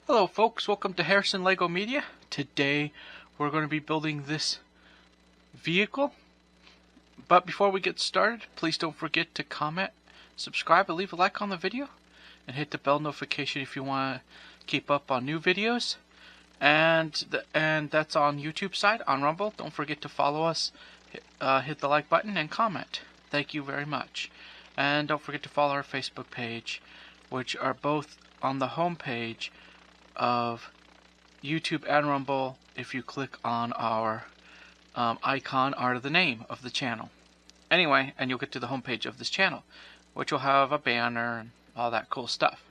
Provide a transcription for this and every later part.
Hello folks, welcome to Harrison Lego Media. Today we're going to be building this vehicle. But before we get started, please don't forget to comment, subscribe, and leave a like on the video. And hit the bell notification if you want to keep up on new videos. And that's on YouTube side, on Rumble. Don't forget to follow us, hit the like button, and comment. Thank you very much. And don't forget to follow our Facebook page, which are both on the home page of YouTube and Rumble if you click on our icon or the name of the channel. Anyway, and you'll get to the homepage of this channel, which will have a banner and all that cool stuff.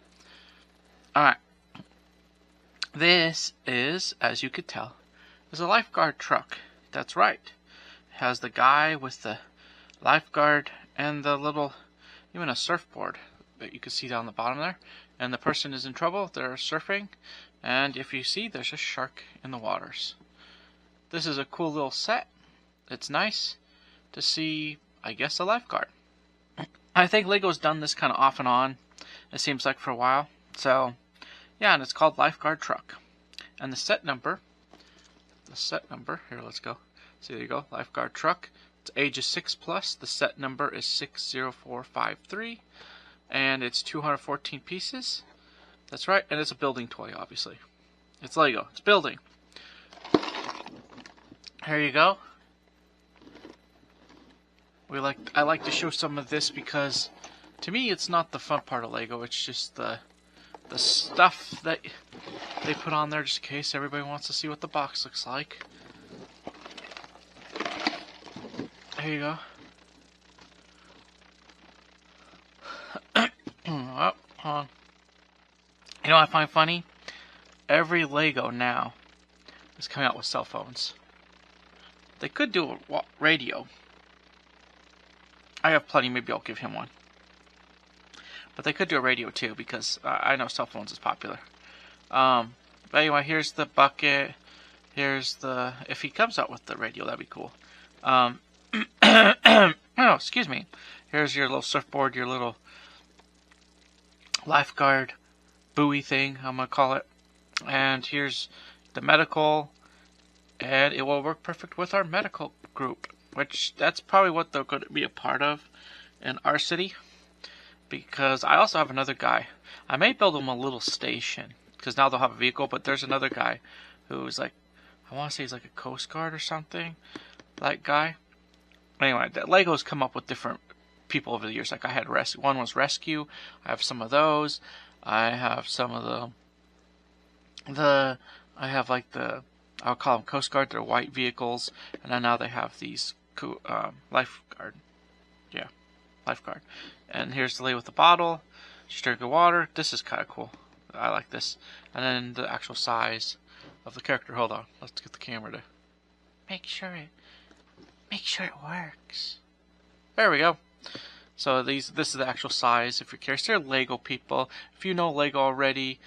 Alright. This is, as you could tell, is a lifeguard truck. That's right. It has the guy with the lifeguard and the little, even a surfboard that you can see down the bottom there. And the person is in trouble. They're surfing. And if you see, there's a shark in the waters. This is a cool little set. It's nice to see, I guess, a lifeguard. I think Lego's done this kind of off and on, it seems like, for a while. So, yeah, and it's called Lifeguard Truck. And the set number, here, let's go. So there you go, Lifeguard Truck. It's ages 6+. The set number is 60453. And it's 214 pieces. That's right, and it's a building toy, obviously. It's Lego. It's building. Here you go. I like to show some of this because, to me, it's not the fun part of Lego. It's just the stuff that they put on there just in case everybody wants to see what the box looks like. Here you go. Oh, hold on. You know what I find funny? Every Lego now is coming out with cell phones. They could do a radio. I have plenty, maybe I'll give him one. But they could do a radio too, because I know cell phones is popular. But anyway, here's the bucket. Here's the... If he comes out with the radio, that'd be cool. Oh, excuse me. Here's your little surfboard, your little lifeguard buoy thing, I'm going to call it. And here's the medical. And it will work perfect with our medical group, which that's probably what they're going to be a part of in our city. Because I also have another guy. I may build him a little station, because now they'll have a vehicle, but there's another guy who's like, I want to say he's like a Coast Guard or something. That guy. Anyway, Lego's come up with different people over the years. Like I had one was rescue. I have some of those. I have some of I have like I'll call them Coast Guard. They're white vehicles, and then now they have these lifeguard. Yeah, lifeguard. And here's the lady with the bottle. She's drinking water. This is kind of cool. I like this. And then the actual size of the character. Hold on. Let's get the camera to make sure it works. There we go. So this is the actual size. If you're curious, they're Lego people. If you know Lego already,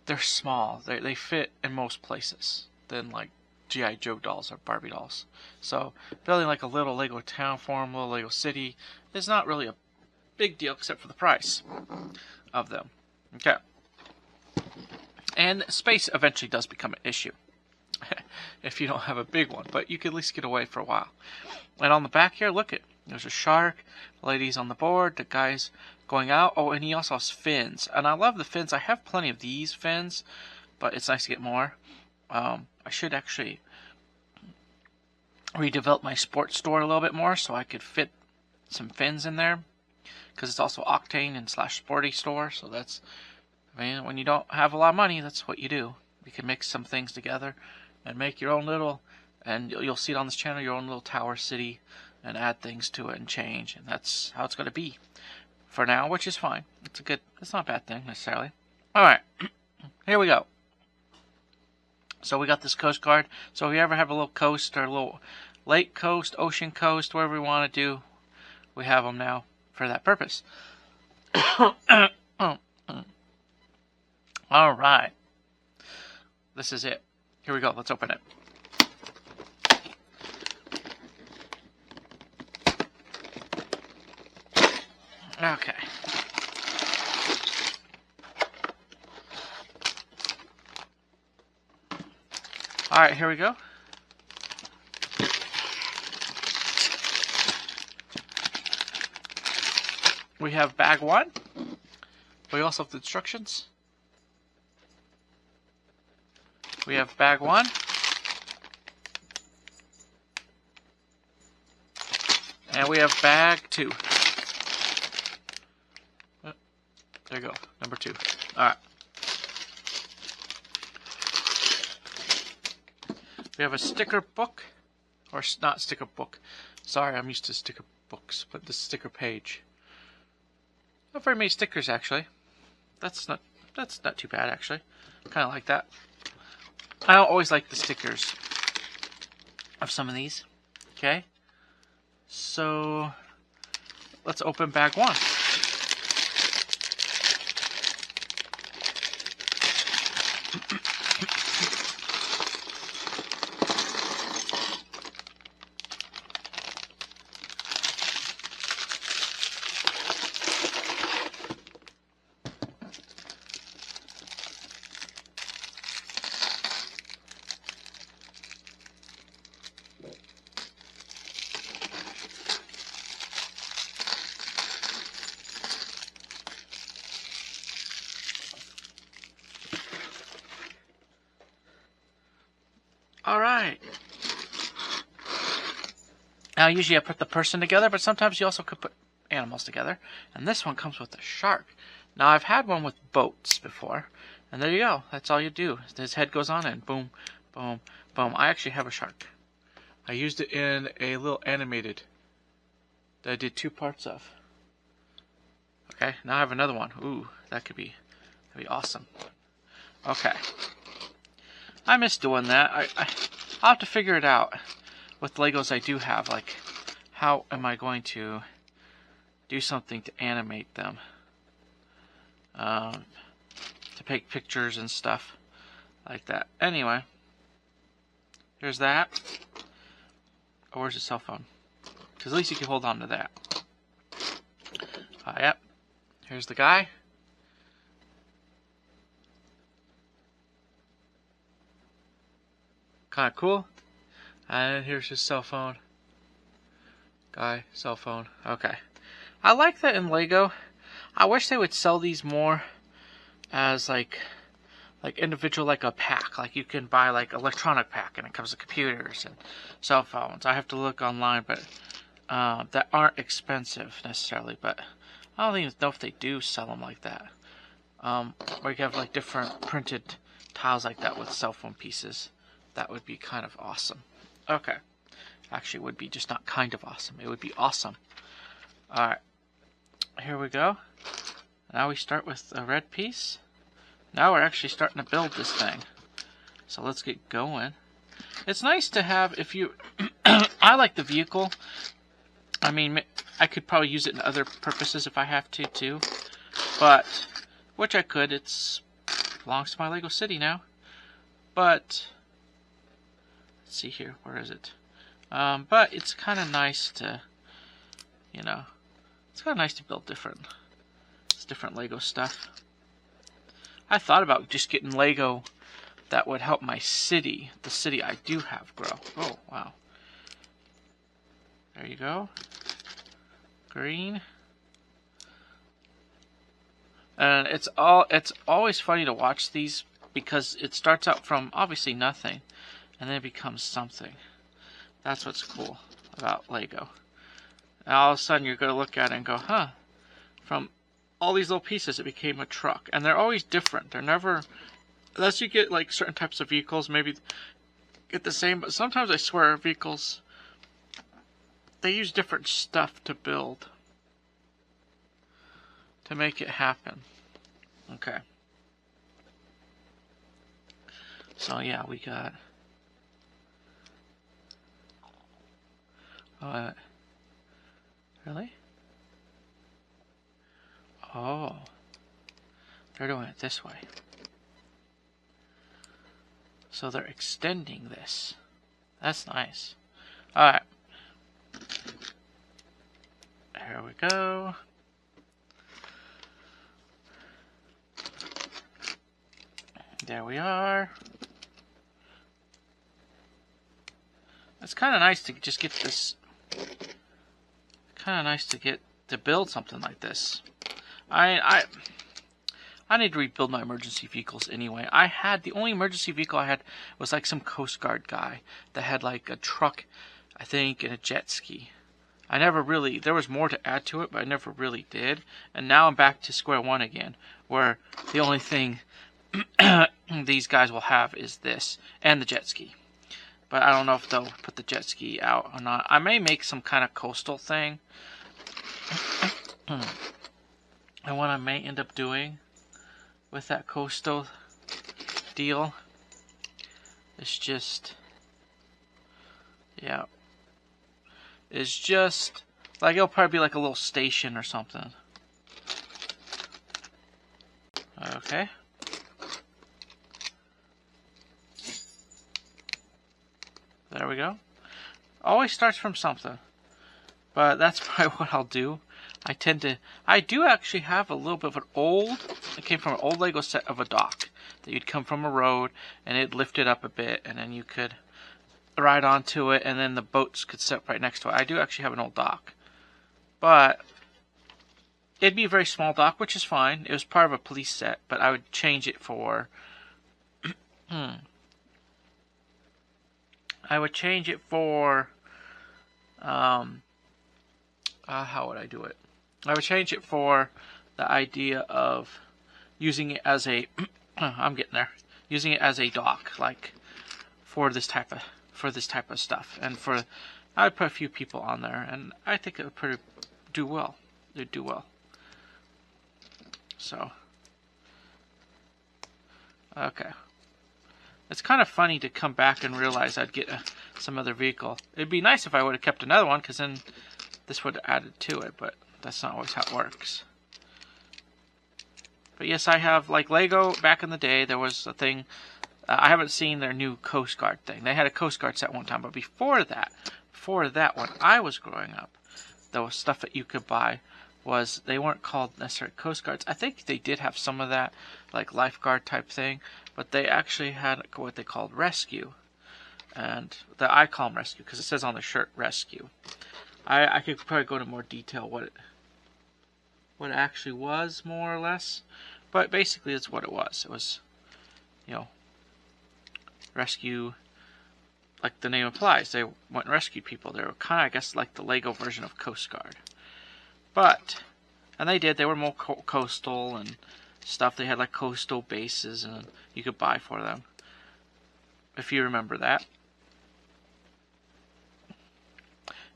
they're small. They fit in most places than like G.I. Joe dolls or Barbie dolls. So building like a little Lego town for them, little Lego city, is not really a big deal except for the price of them. Okay. And space eventually does become an issue if you don't have a big one, but you can at least get away for a while. And on the back here, look it. There's a shark, the lady's on the board, the guy's going out. Oh, and he also has fins. And I love the fins. I have plenty of these fins, but it's nice to get more. I should actually redevelop my sports store a little bit more so I could fit some fins in there. Because it's also Octane and /sporty store. So that's, I mean, when you don't have a lot of money, that's what you do. You can mix some things together and make your own little, and you'll see it on this channel, your own little tower city, and add things to it and change, and that's how it's going to be for now, which is fine. It's not a bad thing necessarily. Alright, here we go. So we got this Coast Guard. So if you ever have a little coast or a little lake coast, ocean coast, whatever we want to do, we have them now for that purpose. Alright. This is it. Here we go. Let's open it. Okay. Alright, here we go. We have bag 1. We also have the instructions. We have bag 1. And we have bag 2. Oh, there you go, number 2. Alright. We have a sticker book. Or not sticker book. Sorry, I'm used to sticker books, but this sticker page. Not very many stickers, actually. That's not too bad, actually. Kind of like that. I don't always like the stickers of some of these. Okay. So let's open bag 1. Alright. Now usually I put the person together, but sometimes you also could put animals together. And this one comes with a shark. Now I've had one with boats before. And there you go. That's all you do. His head goes on and boom, boom, boom. I actually have a shark. I used it in a little animated that I did 2 parts of. Okay, now I have another one. Ooh, that'd be awesome. Okay. I miss doing that. I'll have to figure it out with Legos I do have. Like, how am I going to do something to animate them? To take pictures and stuff like that. Anyway, here's that. Oh, where's the cell phone? Because at least you can hold on to that. Yep. Here's the guy. Kind of cool. And here's his cell phone. Guy, cell phone. Okay. I like that in Lego. I wish they would sell these more as like individual, like a pack. Like you can buy like electronic pack and it comes with computers and cell phones. I have to look online, but that aren't expensive necessarily. But I don't even know if they do sell them like that. Or you have like different printed tiles like that with cell phone pieces. That would be kind of awesome. Okay. Actually, it would be just not kind of awesome. It would be awesome. Alright. Here we go. Now we start with a red piece. Now we're actually starting to build this thing. So let's get going. It's nice to have, if you... I like the vehicle. I mean, I could probably use it in other purposes if I have to, too. But, which I could. It belongs to my Lego City now. But... let's see here, where is it? But it's kind of nice to, you know, it's kind of nice to build different Lego stuff. I thought about just getting Lego that would help my city, the city I do have, grow. Oh, wow. There you go. Green. And it's always funny to watch these because it starts out from obviously nothing. And then it becomes something. That's what's cool about Lego. And all of a sudden you're going to look at it and go, huh, from all these little pieces it became a truck. And they're always different. They're never, unless you get like certain types of vehicles, maybe get the same. But sometimes I swear vehicles, they use different stuff to build. To make it happen. Okay. So yeah, we got... really? Oh. They're doing it this way. So they're extending this. That's nice. Alright. Here we go. There we are. It's kind of nice to just get this. Kind of nice to get to build something like this. I need to rebuild my emergency vehicles anyway. The only emergency vehicle I had was like some Coast Guard guy that had like a truck, I think, and a jet ski. There was more to add to it, but I never really did. And now I'm back to square one again, where the only thing these guys will have is this, and the jet ski. But I don't know if they'll put the jet ski out or not. I may make some kind of coastal thing. And what I may end up doing with that coastal deal is just, yeah, is just, like, it'll probably be like a little station or something. Okay. There we go. Always starts from something. But that's probably what I'll do. I do actually have a little bit of it came from an old Lego set of a dock. That you'd come from a road, and it'd lift it up a bit, and then you could ride onto it, and then the boats could sit right next to it. I do actually have an old dock. But it'd be a very small dock, which is fine. It was part of a police set, but I would change it for... I would change it for... how would I do it? I would change it for the idea of using it as a... I'm getting there. Using it as a dock, like, for this type of stuff. And I would put a few people on there, and I think it would do well. It'd do well. So, okay. It's kind of funny to come back and realize I'd get some other vehicle. It'd be nice if I would have kept another one, because then this would have added to it, but that's not always how it works. But yes, I have, like, Lego, back in the day, there was a thing, I haven't seen their new Coast Guard thing. They had a Coast Guard set one time, but before that, when I was growing up, there was stuff that you could buy they weren't called necessarily Coast Guards. I think they did have some of that, like Lifeguard type thing, but they actually had what they called Rescue. And I call them Rescue because it says on the shirt Rescue. I could probably go into more detail what it actually was, more or less. But basically it's what it was. It was, rescue, like the name implies. They went and rescued people. They were kind of, I guess, like the Lego version of Coast Guard. And they were more coastal and stuff. They had like coastal bases and you could buy for them. If you remember that.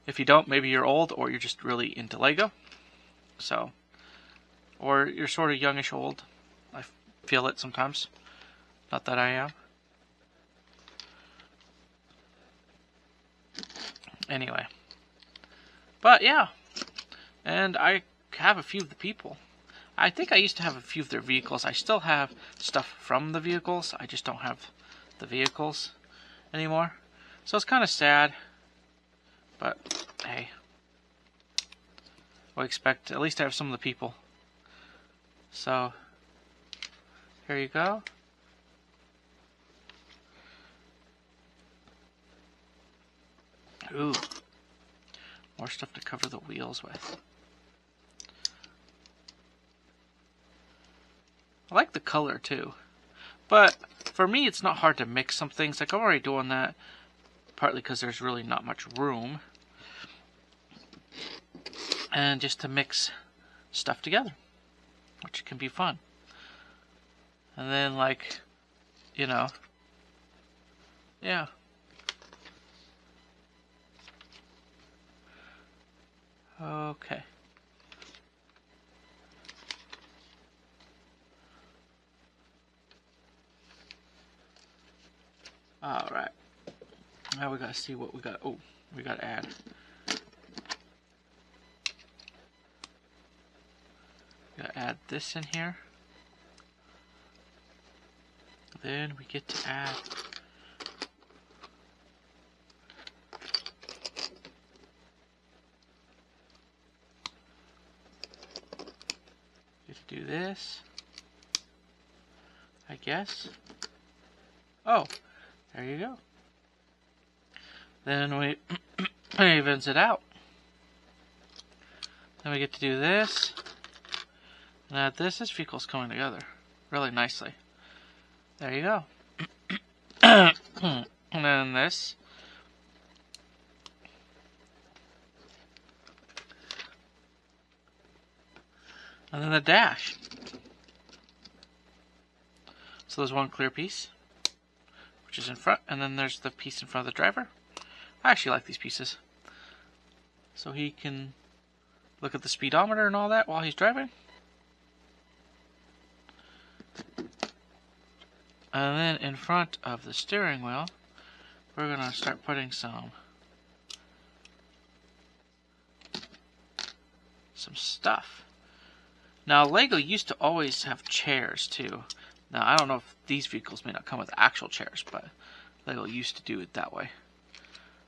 If you don't, maybe you're old or you're just really into Lego. So, or you're sort of youngish old. I feel it sometimes. Not that I am. Anyway. But yeah. And I have a few of the people. I think I used to have a few of their vehicles. I still have stuff from the vehicles. I just don't have the vehicles anymore. So it's kind of sad. But, hey. I expect at least to have some of the people. So, here you go. Ooh. More stuff to cover the wheels with. I like the color too. But for me, it's not hard to mix some things. Like I'm already doing that. Partly because there's really not much room. And just to mix stuff together. Which can be fun. And then like, yeah. Okay. Alright. Now we gotta see what we got. Oh, we gotta add. Gotta add this in here. Then we get to add do this, I guess. Oh, there you go. Then we evens it out. Then we get to do this. And add this. This vehicle's coming together really nicely. There you go. And then this. And then the dash. So there's one clear piece, which is in front, and then there's the piece in front of the driver. I actually like these pieces. So he can look at the speedometer and all that while he's driving. And then in front of the steering wheel, we're going to start putting some stuff. Now, Lego used to always have chairs too. Now, I don't know if these vehicles may not come with actual chairs, but Lego used to do it that way.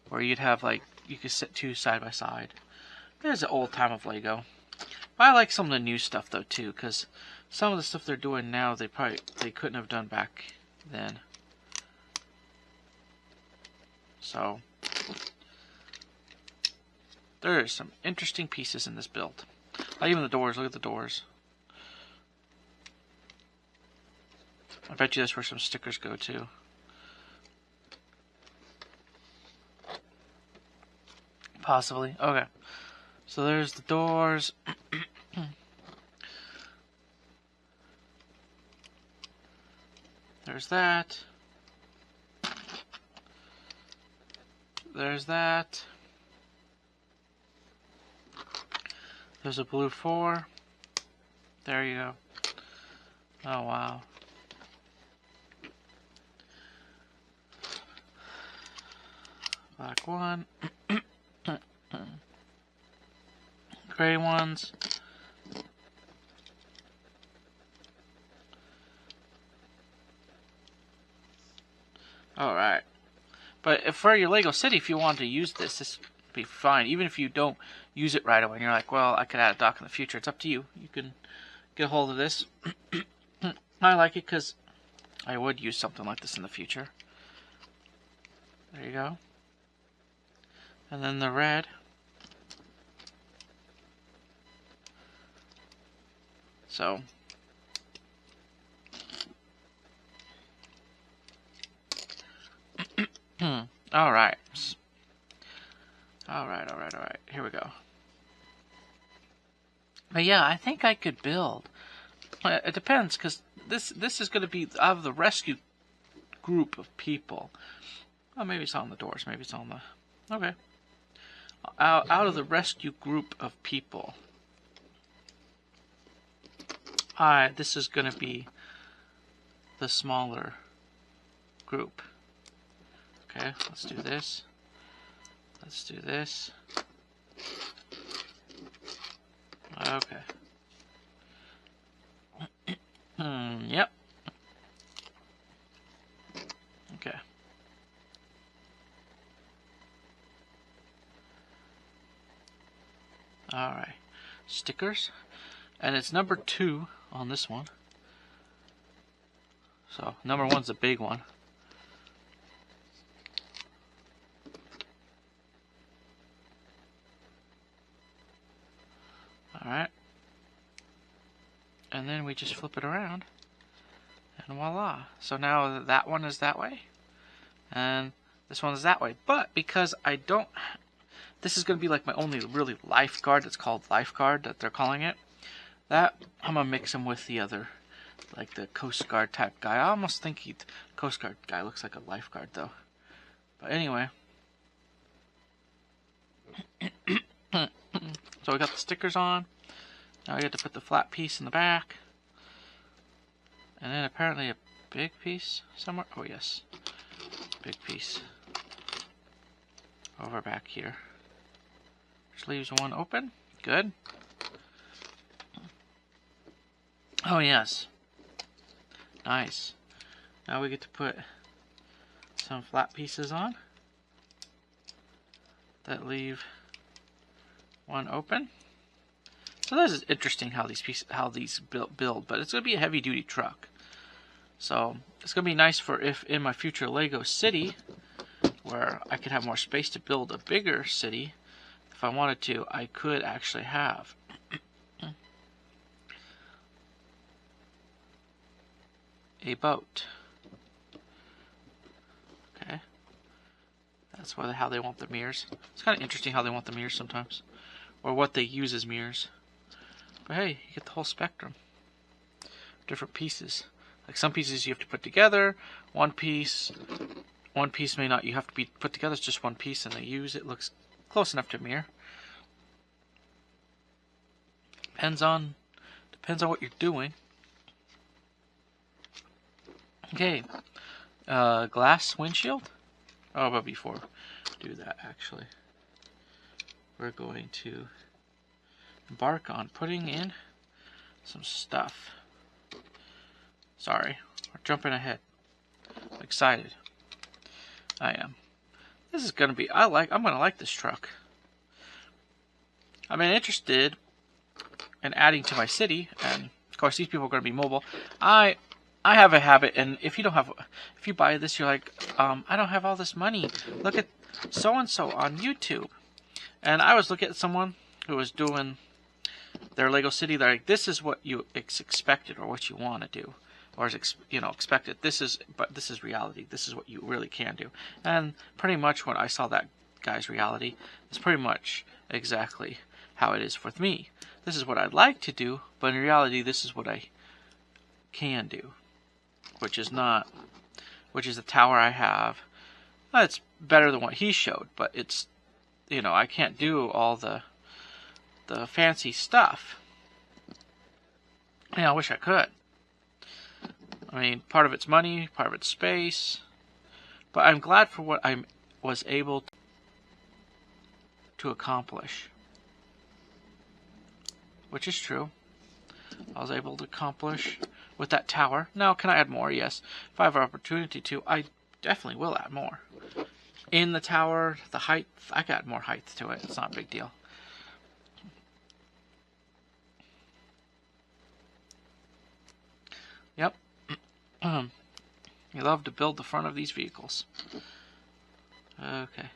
Where you'd have, like, you could sit two side by side. There's the old time of Lego. I like some of the new stuff though too, because some of the stuff they're doing now they couldn't have done back then. So there are some interesting pieces in this build. Like even the doors. Look at the doors. I bet you that's where some stickers go too. Possibly. Okay. So there's the doors. There's that. There's that. There's a blue 4. There you go. Oh, wow. Black 1. Gray ones. Alright. But if for your Lego City, if you want to use this would be fine. Even if you don't use it right away and you're like, well, I could add a dock in the future. It's up to you. You can get a hold of this. I like it because I would use something like this in the future. There you go. And then the red. So, alright. Alright. Here we go. But yeah, I think I could build. It depends, because this is going to be out of the rescue group of people. Oh, maybe it's on the doors. Maybe it's on the... Okay. Out of the rescue group of people. This is going to be the smaller group. Okay, let's do this. Let's do this. Okay. Yep. Okay. Alright. Stickers. And it's number 2 on this one. So, number 1's a big one. Alright. And then we just flip it around. And voila. So now that one is that way. And this one is that way. But because I don't... This is going to be like my only really lifeguard that's called Lifeguard, that they're calling it. That, I'm going to mix him with the other, like the Coast Guard type guy. I almost think the Coast Guard guy looks like a lifeguard though. But anyway. So we got the stickers on. Now I get to put the flat piece in the back. And then apparently a big piece somewhere. Oh yes. Big piece. Over back here. Just leaves one open. Good. Oh yes. Nice. Now we get to put some flat pieces on that leave one open. So this is interesting how these build, but it's going to be a heavy duty truck. So it's going to be nice for if in my future Lego City, where I could have more space to build a bigger city. If I wanted to, I could actually have a boat. Okay. That's how they want the mirrors. It's kind of interesting how they want the mirrors sometimes. Or what they use as mirrors. But hey, you get the whole spectrum. Different pieces. Like some pieces you have to put together. One piece may not. You have to be put together. It's just one piece, and they use it. Looks close enough to a mirror. Depends on what you're doing. Okay, glass windshield. Oh, but before we do that, actually, we're going to embark on putting in some stuff. Sorry, we're jumping ahead. I'm excited. I am. This is gonna be. I'm gonna like this truck. I've been interested in adding to my city, and of course these people are gonna be mobile. I have a habit, and if you buy this, you're like, I don't have all this money. Look at so and so on YouTube. And I was looking at someone who was doing their Lego city. They're like, this is what you expected, or what you want to do, or is expected. But this is reality. This is what you really can do. And pretty much when I saw that guy's reality, it's pretty much exactly how it is with me. This is what I'd like to do, but in reality, this is what I can do. Which is the tower I have. It's better than what he showed, but it's, I can't do all the fancy stuff. I wish I could. I mean, part of it's money, part of it's space, but I'm glad for what I was able to accomplish. Which is true. I was able to accomplish with that tower. Now, can I add more? Yes. If I have an opportunity to, I definitely will add more. In the tower, the height, I can add more height to it. It's not a big deal. Yep. You love to build the front of these vehicles. Okay.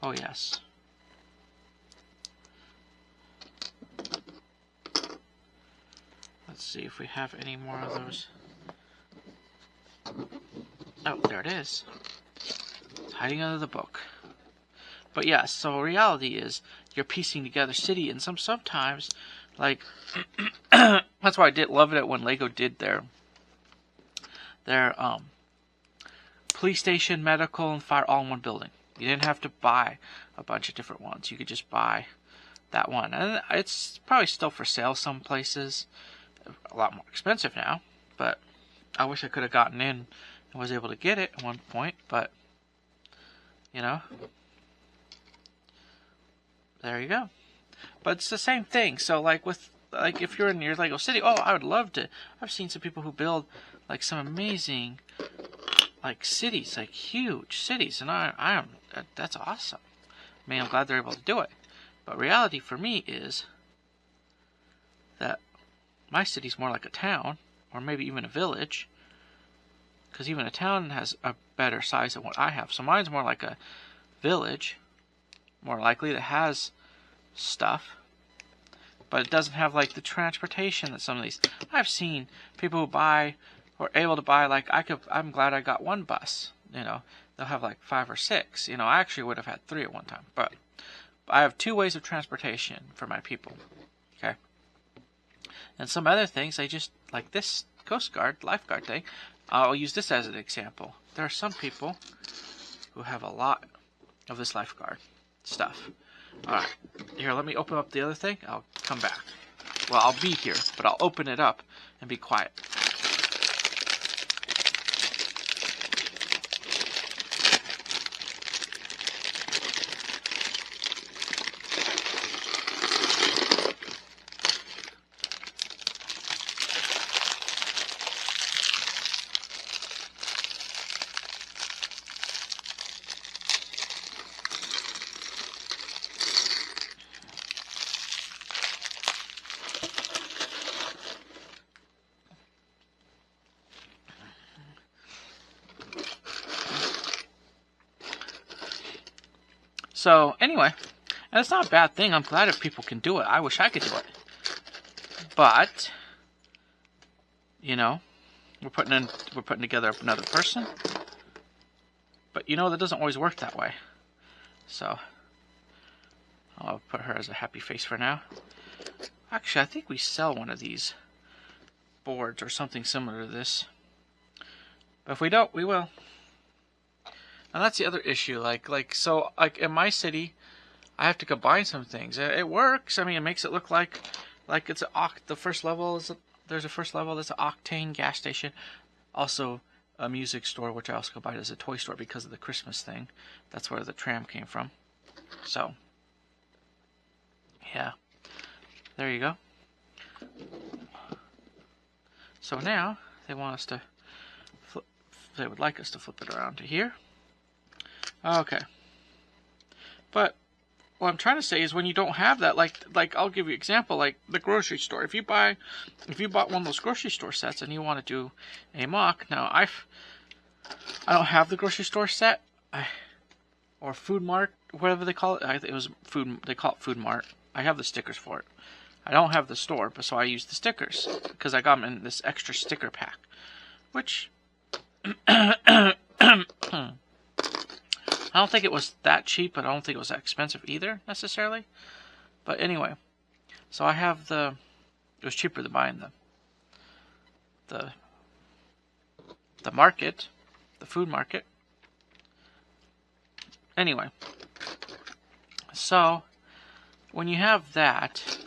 Oh, yes. Let's see if we have any more of those. Oh, there it is. It's hiding under the book. But yes, so reality is you're piecing together city, and sometimes, like, that's why I did love it when Lego did their police station, medical, and fire all in one building. You didn't have to buy a bunch of different ones. You could just buy that one. And it's probably still for sale some places. A lot more expensive now, but I wish I could have gotten in and was able to get it at one point, but there you go. But it's the same thing. So if you're in your Lego city, I would love to. I've seen some people who build like some amazing cities, like huge cities, and that's awesome. I mean, I'm glad they're able to do it. But reality for me is that my city's more like a town, or maybe even a village, because even a town has a better size than what I have. So mine's more like a village, more likely, that has stuff, but it doesn't have like the transportation that some of these. I've seen people who are able to buy, like, I'm glad I got one bus. They'll have like 5 or 6. I actually would have had 3 at one time, but I have 2 ways of transportation for my people. Okay. And some other things, I just, like this Coast Guard, Lifeguard thing, I'll use this as an example. There are some people who have a lot of this Lifeguard stuff. Alright, here, let me open up the other thing. I'll come back. Well, I'll be here, but I'll open it up and be quiet. So anyway, and it's not a bad thing. I'm glad if people can do it. I wish I could do it. But, you know, we're putting together another person. But you know, that doesn't always work that way. So I'll put her as a happy face for now. Actually, I think we sell one of these boards or something similar to this. But if we don't, we will. And that's the other issue. Like in my city, I have to combine some things. It works. I mean, it makes it look like it's the first level is there's a first level that's an Octane gas station. Also a music store, which I also combined as a toy store because of the Christmas thing. That's where the tram came from. So, yeah. There you go. So now they want us to flip. They would like us to flip it around to here. Okay. But what I'm trying to say is when you don't have that, like I'll give you an example, like the grocery store. If you bought one of those grocery store sets and you want to do a mock, now I don't have the grocery store set, or Food Mart, whatever they call it. I think it was food. They call it Food Mart. I have the stickers for it. I don't have the store, but so I use the stickers because I got them in this extra sticker pack, which I don't think it was that cheap, but I don't think it was that expensive either, necessarily. But anyway, so I have it was cheaper than buying the market, the food market. Anyway, so when you have that,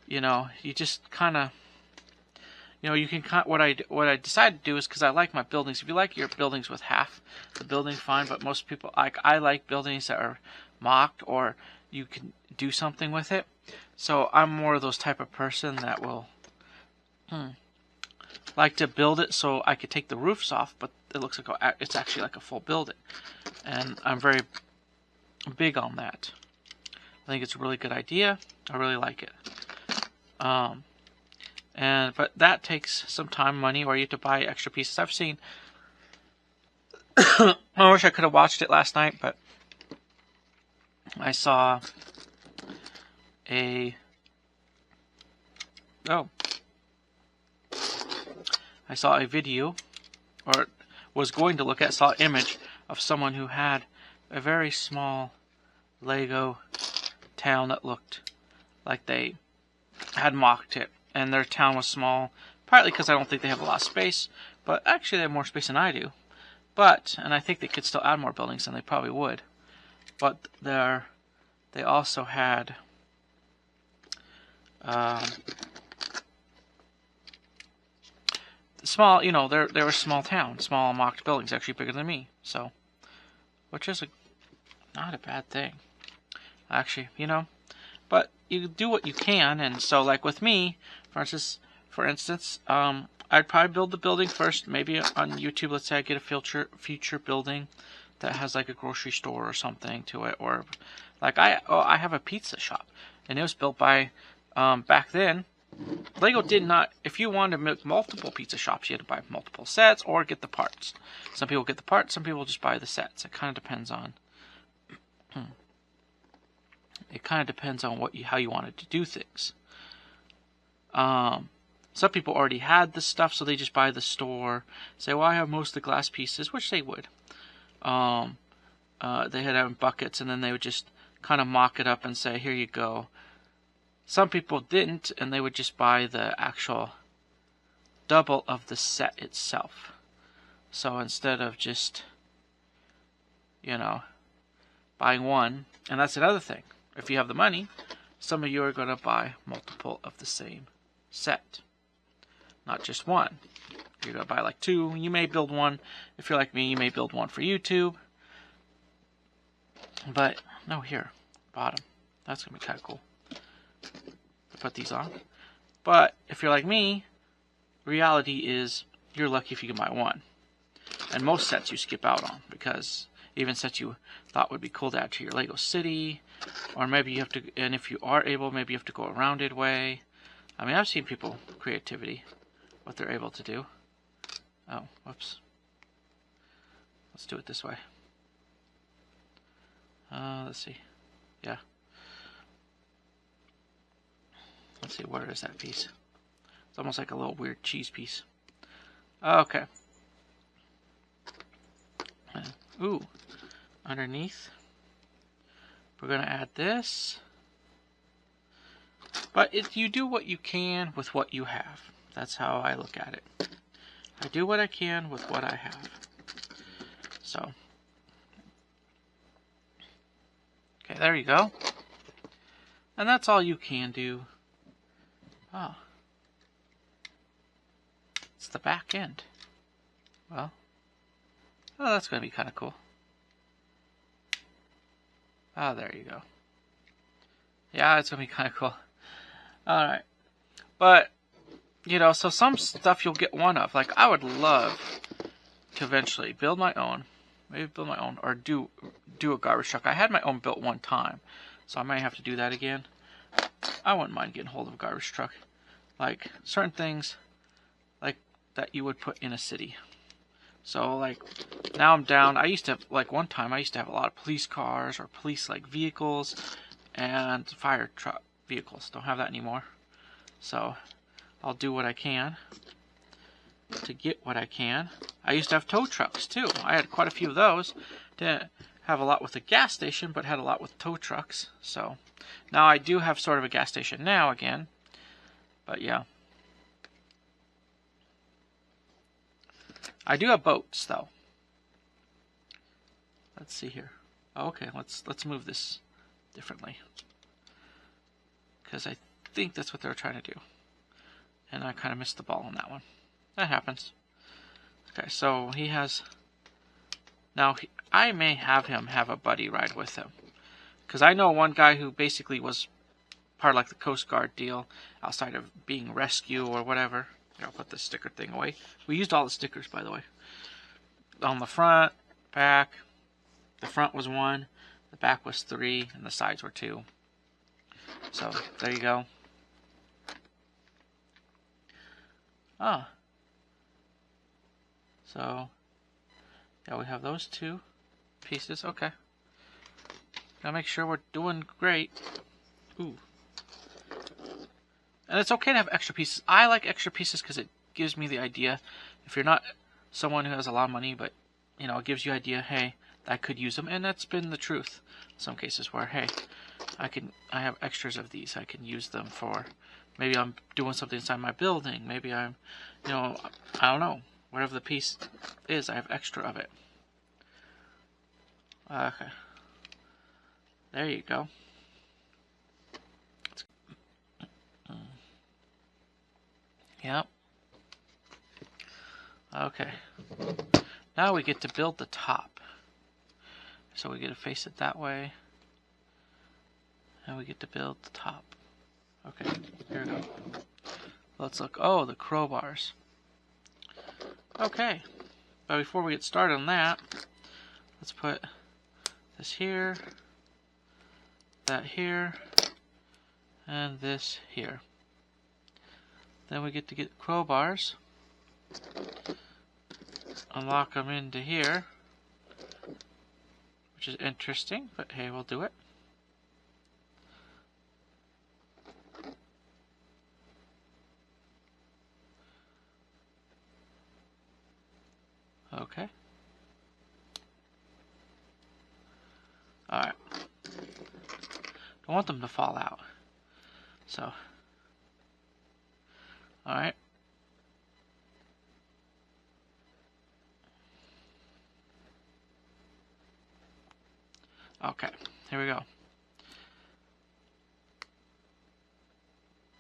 you know, you just kind of, you know, you can what I decided to do is, because I like my buildings. If you like your buildings with half the building, fine. But most people, I like buildings that are mocked or you can do something with it. So I'm more of those type of person that will like to build it so I could take the roofs off, but it looks like it's actually like a full building, and I'm very big on that. I think it's a really good idea. I really like it. But that takes some time, money, or you have to buy extra pieces. I've seen. I wish I could have watched it last night, but I saw a video, or was going to look at, saw an image of someone who had a very small Lego town that looked like they had mocked it, and their town was small, partly because I don't think they have a lot of space, but actually they have more space than I do. And I think they could still add more buildings than they probably would. But they also had small, you know, they were small town, small mocked buildings, actually bigger than me. So, which is not a bad thing, actually, you know. But you do what you can, and so like with me, for instance, I'd probably build the building first. Maybe on YouTube, let's say I get a future building that has like a grocery store or something to it, or like I have a pizza shop, and it was built by back then. Lego did not. If you wanted to make multiple pizza shops, you had to buy multiple sets or get the parts. Some people get the parts, some people just buy the sets. It kind of depends on. It kind of depends on how you wanted to do things. Some people already had the stuff, so they just buy the store. Say, well, I have most of the glass pieces, which they would. They had them in buckets, and then they would just kind of mock it up and say, here you go. Some people didn't, and they would just buy the actual double of the set itself. So instead of just, you know, buying one, and that's another thing. If you have the money, some of you are going to buy multiple of the same set. Not just one. You're going to buy like two. You may build one. If you're like me, you may build one for YouTube. But, no, here. Bottom. That's going to be kind of cool. Put these on. But, if you're like me, reality is you're lucky if you can buy one. And most sets you skip out on. Because even sets you thought would be cool to add to your Lego city. Or maybe you have to, and if you are able, maybe you have to go a rounded way. I mean, I've seen people, creativity, what they're able to do. Oh, whoops. Let's do it this way. Let's see. Yeah. Let's see, where is that piece? It's almost like a little weird cheese piece. Okay. Ooh. Underneath. We're going to add this. But you do what you can with what you have. That's how I look at it. I do what I can with what I have. So. Okay, there you go. And that's all you can do. Oh. It's the back end. Well. Oh, that's going to be kind of cool. Oh, there you go. Yeah, it's going to be kind of cool. Alright. But, you know, so some stuff you'll get one of. Like, I would love to eventually build my own. Maybe build my own. Or do a garbage truck. I had my own built one time. So I might have to do that again. I wouldn't mind getting hold of a garbage truck. Like, certain things like that you would put in a city. So, like, now I'm down. I used to have, like, one time I used to have a lot of police cars or police, like, vehicles and fire truck vehicles. Don't have that anymore. So, I'll do what I can to get what I can. I used to have tow trucks, too. I had quite a few of those. Didn't have a lot with the gas station, but had a lot with tow trucks. So, now I do have sort of a gas station now again. But, yeah. I do have boats, though. Let's see here. Okay, let's move this differently. Because I think that's what they were trying to do. And I kind of missed the ball on that one. That happens. Okay, so he has... Now, I may have him have a buddy ride with him. Because I know one guy who basically was part of like the Coast Guard deal, outside of being rescue or whatever. Here, I'll put this sticker thing away. We used all the stickers, by the way. On the front, back. The front was 1, the back was 3, and the sides were 2. So, there you go. Ah. So, yeah, we have those 2 pieces. Okay. Gotta make sure we're doing great. Ooh. And it's okay to have extra pieces. I like extra pieces because it gives me the idea. If you're not someone who has a lot of money, but, you know, it gives you idea, hey, I could use them. And that's been the truth. In some cases where, hey, I have extras of these. I can use them for, maybe I'm doing something inside my building. Maybe I'm, you know, I don't know. Whatever the piece is, I have extra of it. Okay. There you go. Yep. Okay. Now we get to build the top. So we get to face it that way. And we get to build the top. Okay, here we go. Let's look. Oh, the crowbars. Okay. But before we get started on that, let's put this here, that here, and this here. Then we get to get crowbars, unlock them into here, which is interesting, but hey, we'll do it. Okay. Alright. Don't want them to fall out. So. Alright. Okay, here we go.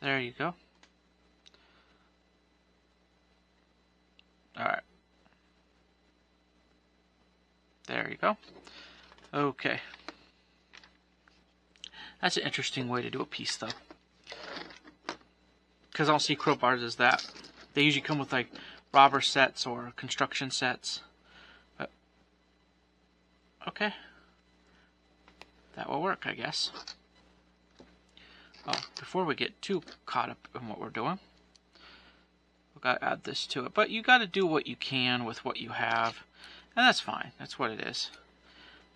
There you go. Alright. There you go. Okay. That's an interesting way to do a piece, though. Because I don't see crowbars as that. They usually come with, like, robber sets or construction sets. But, okay. That will work, I guess. Oh, before we get too caught up in what we're doing, we've got to add this to it. But you got to do what you can with what you have. And that's fine. That's what it is.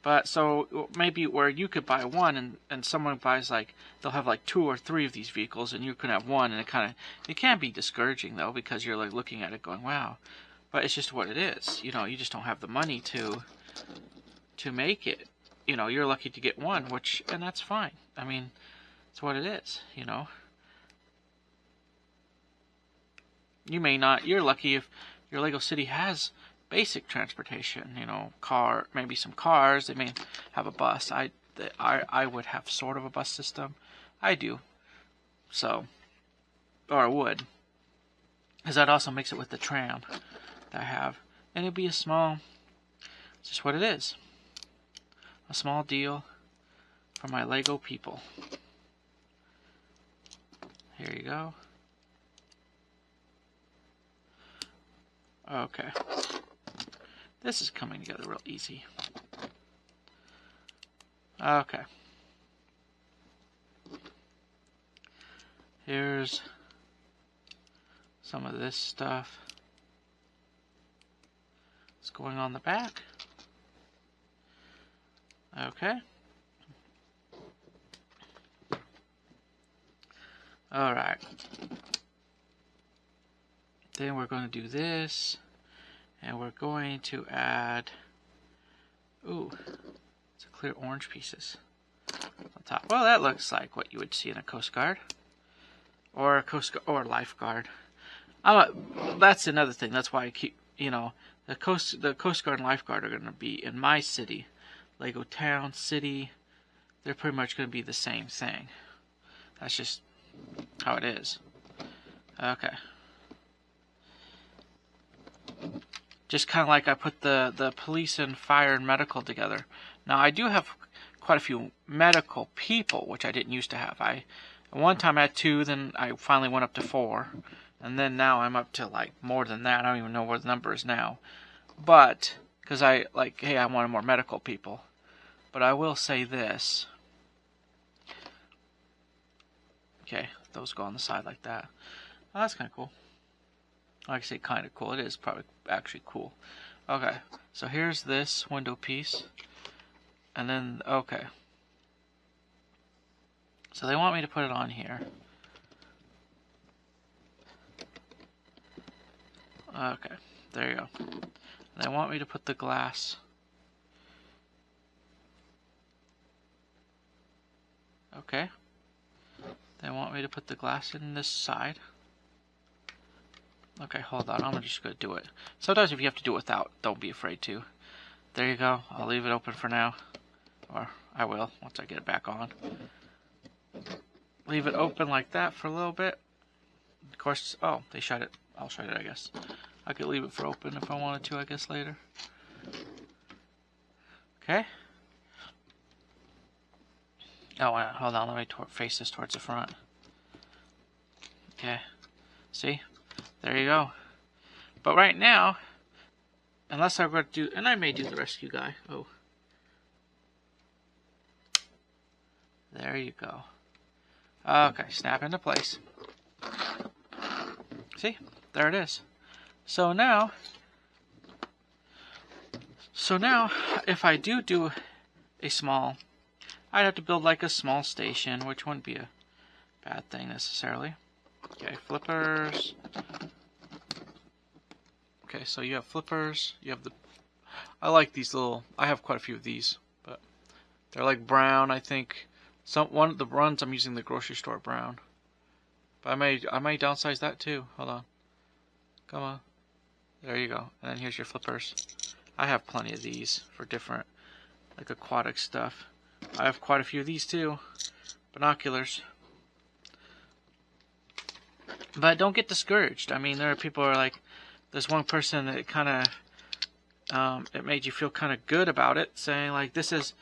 But so maybe where you could buy one and someone buys like, they'll have like 2 or 3 of these vehicles and you can have one, and it can be discouraging though, because you're like looking at it going, wow. But it's just what it is. You know, you just don't have the money to make it. You know, you're lucky to get one, and that's fine. I mean, it's what it is, you know. You may not, you're lucky if your Lego City has basic transportation, you know, maybe some cars. They may have a bus. I would have sort of a bus system. I do. So, or I would. Because that also makes it with the tram that I have. And it'd be it's just what it is. A small deal for my Lego people. Here you go. Okay. This is coming together real easy. Okay. Here's some of this stuff. It's going on the back. Okay. Alright. Then we're going to do this. And we're going to add, ooh, it's a clear orange pieces on top. Well, that looks like what you would see in a Coast Guard or or Lifeguard. That's another thing. That's why I keep, you know, the Coast Guard and Lifeguard are going to be in my city, Lego Town City. They're pretty much going to be the same thing. That's just how it is. Okay. Just kind of like I put the police and fire and medical together. Now I do have quite a few medical people, which I didn't used to have. At one time I had 2, then I finally went up to 4, and then now I'm up to like more than that. I don't even know what the number is now. But because I wanted more medical people. But I will say this. Okay, those go on the side like that. Oh, that's kind of cool. Like I say, kind of cool. It is probably actually cool. Okay, so here's this window piece. And then, okay. So they want me to put it on here. Okay, there you go. They want me to put the glass. Okay. They want me to put the glass in this side. Okay, hold on. I'm just going to do it. Sometimes if you have to do it without, don't be afraid to. There you go. I'll leave it open for now. Or I will once I get it back on. Leave it open like that for a little bit. Of course, oh, they shut it. I'll shut it, I guess. I could leave it for open if I wanted to, I guess, later. Okay. Oh, hold on. Let me face this towards the front. Okay. See? There you go. But right now, unless I'm going to do, and I may do the rescue guy. Oh. There you go. Okay, snap into place. See? There it is. So now, if I do a small, I'd have to build like a small station, which wouldn't be a bad thing necessarily. Okay, flippers. Okay, so you have flippers. You have I like these little. I have quite a few of these, but they're like brown. I think one of the ones I'm using the grocery store brown. But I may downsize that too. Hold on. Come on. There you go. And then here's your flippers. I have plenty of these for different, like aquatic stuff. I have quite a few of these too. Binoculars. But don't get discouraged. I mean, there are people who are like, there's one person that kind of, it made you feel kind of good about it, saying like, this is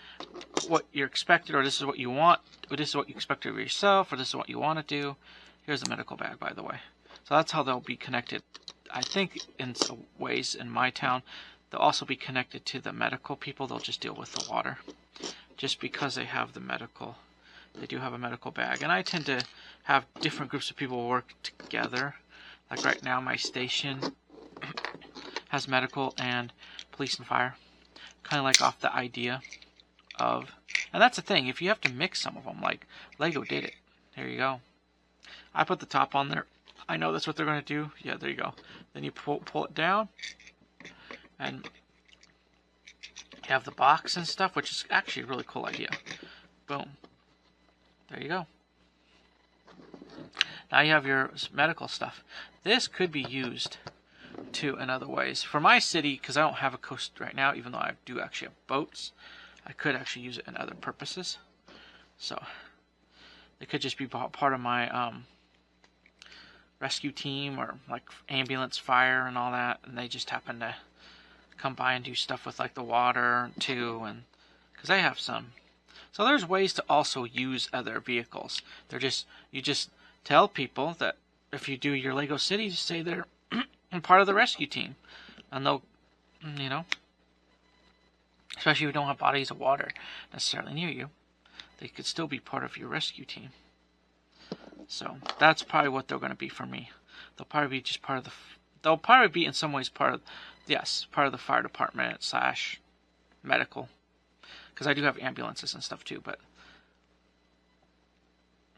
what you're expected, or this is what you want, or this is what you expect of yourself, or this is what you want to do. Here's a medical bag, by the way. So that's how they'll be connected. I think in some ways in my town, they'll also be connected to the medical people. They'll just deal with the water. Just because they have the medical, they do have a medical bag. And I tend to have different groups of people work together. Like right now, my station has medical and police and fire. Kind of like off the idea. of, and that's the thing, if you have to mix some of them, like Lego did it. There you go. I put the top on there. I know that's what they're going to do. Yeah, there you go. Then you pull it down, and you have the box and stuff, which is actually a really cool idea. Boom. There you go. Now you have your medical stuff. This could be used too in other ways. For my city, because I don't have a coast right now, even though I do actually have boats, I could actually use it in other purposes. So it could just be part of my rescue team, or like ambulance, fire, and all that, and they just happen to come by and do stuff with like the water too, and because I have some. So there's ways to also use other vehicles. You just tell people that if you do your Lego City, just say they're part of the rescue team, and they'll, you know, especially if you don't have bodies of water necessarily near you, they could still be part of your rescue team. So that's probably what they're going to be for me. They'll probably be just part of the. They'll probably be in some ways part of the fire department / medical, because I do have ambulances and stuff too. But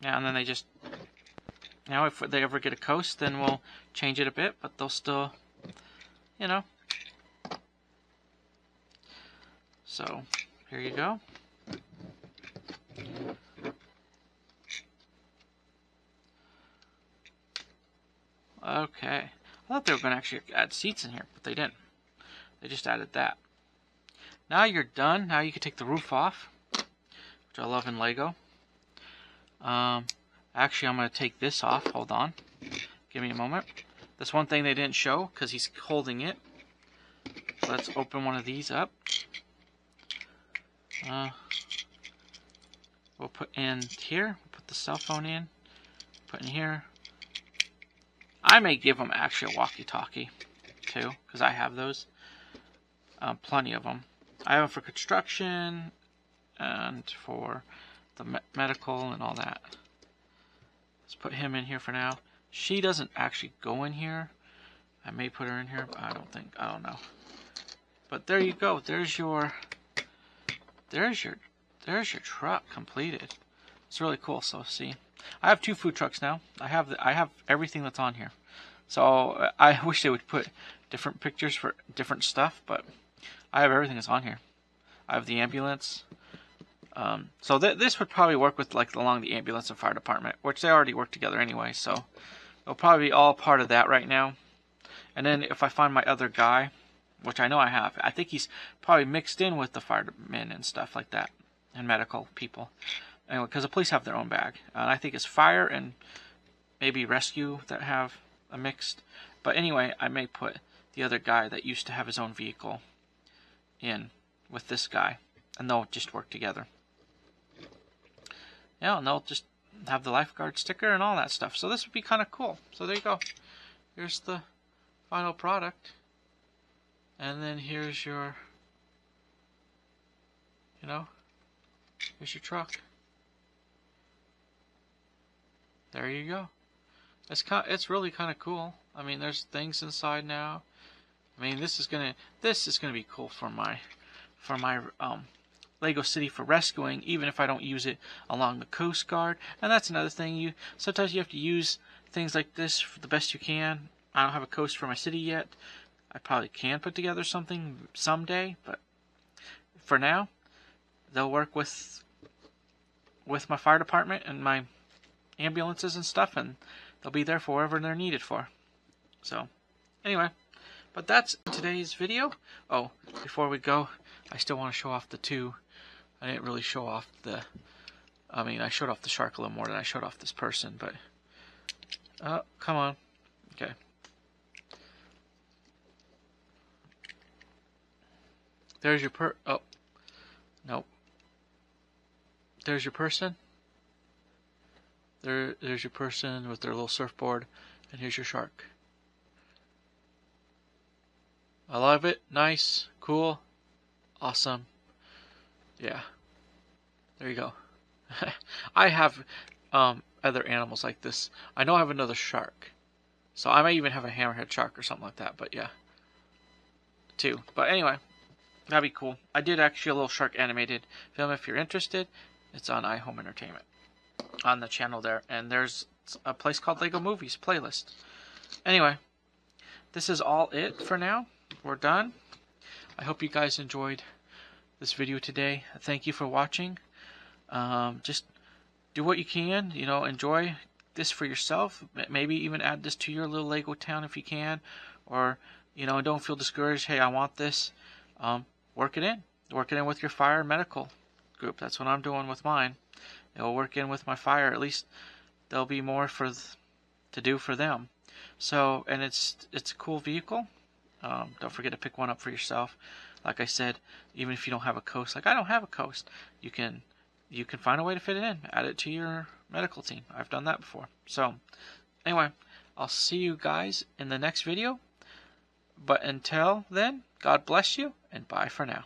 yeah, and then they just, you know, if they ever get a coast, then we'll change it a bit, but they'll still, you know. So here you go. Okay. I thought they were going to actually add seats in here, but they didn't. They just added that. Now you're done. Now you can take the roof off, which I love in Lego. Actually, I'm going to take this off. Hold on. Give me a moment. That's one thing they didn't show because he's holding it. So let's open one of these up. We'll put in here. We'll put the cell phone in. Put in here. I may give them actually a walkie-talkie too, because I have those. Plenty of them. I have them for construction and for the medical and all that. Let's put him in here for now. She doesn't actually go in here. I may put her in here, but I don't know. But there you go. There's your truck completed. It's really cool. So see, I have 2 food trucks now. I have everything that's on here. So I wish they would put different pictures for different stuff, but I have everything that's on here. I have the ambulance. So this would probably work with like along the ambulance and fire department, which they already work together anyway. So it'll probably be all part of that right now. And then if I find my other guy, which I know I have, I think he's probably mixed in with the firemen and stuff like that, and medical people. Anyway, because the police have their own bag. And I think it's fire and maybe rescue that have a mixed. But anyway, I may put the other guy that used to have his own vehicle in with this guy, and they'll just work together. Yeah, and they'll just have the lifeguard sticker and all that stuff. So this would be kind of cool. So there you go. Here's the final product. And then here's your, you know, here's your truck. There you go. It's really kind of cool. I mean, there's things inside now. I mean, this is gonna be cool for my Lego City for rescuing, even if I don't use it along the Coast Guard. And that's another thing. Sometimes you have to use things like this for the best you can. I don't have a coast for my city yet. I probably can put together something someday, but for now, they'll work with my fire department and my ambulances and stuff, and they'll be there for wherever they're needed for. So, anyway, but that's today's video. Oh, before we go, I still want to show off the 2. I didn't really show off I showed off the shark a little more than I showed off this person, but, come on. Okay. There's your oh, nope. There's your person. There's your person with their little surfboard, and here's your shark. I love it. Nice, cool, awesome. Yeah. There you go. I have other animals like this. I know I have another shark, so I might even have a hammerhead shark or something like that. But yeah, 2. But anyway. That'd be cool. I did actually a little shark animated film. If you're interested, it's on iHome Entertainment on the channel there. And there's a place called Lego Movies playlist. Anyway, this is all it for now. We're done. I hope you guys enjoyed this video today. Thank you for watching. Just do what you can. You know, enjoy this for yourself. Maybe even add this to your little Lego town if you can. Or, you know, don't feel discouraged. Hey, I want this. Work it in. Work it in with your fire and medical group. That's what I'm doing with mine. It'll work in with my fire. At least there'll be more to do for them. So, and it's a cool vehicle. Don't forget to pick one up for yourself. Like I said, even if you don't have a coast, like I don't have a coast, you can find a way to fit it in. Add it to your medical team. I've done that before. So, anyway, I'll see you guys in the next video. But until then, God bless you, and bye for now.